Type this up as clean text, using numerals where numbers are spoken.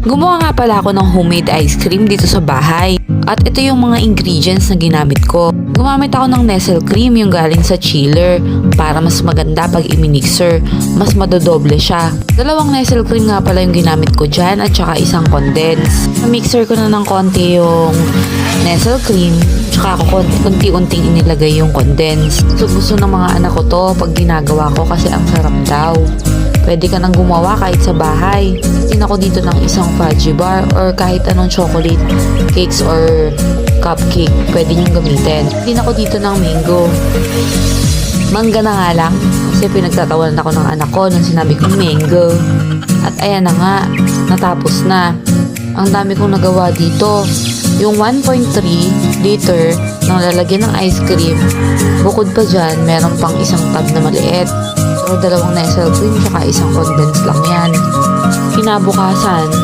Gumawa nga pala ako ng homemade ice cream dito sa bahay. At ito yung mga ingredients na ginamit ko. Gumamit ako ng Nestle cream yung galing sa chiller para mas maganda pag i-mixer. Mas madodoble siya. 2 Nestle cream nga pala yung ginamit ko dyan at saka isang condense. Mixer ko na ng konti yung Nestle cream tsaka ako unti-unting inilagay yung condense. So gusto ng mga anak ko to pag ginagawa ko kasi ang sarap daw. Pwede ka nang gumawa kahit sa bahay. Tin ako dito ng isang fudgy bar or kahit anong chocolate cakes or cupcake. Pwede niyong gamitin. Tin ako dito ng mango. Mangga na nga lang. Kasi pinagtatawanan ako ng anak ko nung sinabi kong mango. At ayan na nga. Natapos na. Ang dami kong nagawa dito. Yung 1.3 liter ng lalagyan ng ice cream. Bukod pa dyan, meron pang isang tub na maliit. Pero 2 Nestle cream tsaka isang condense lang yan. Kinabukasan,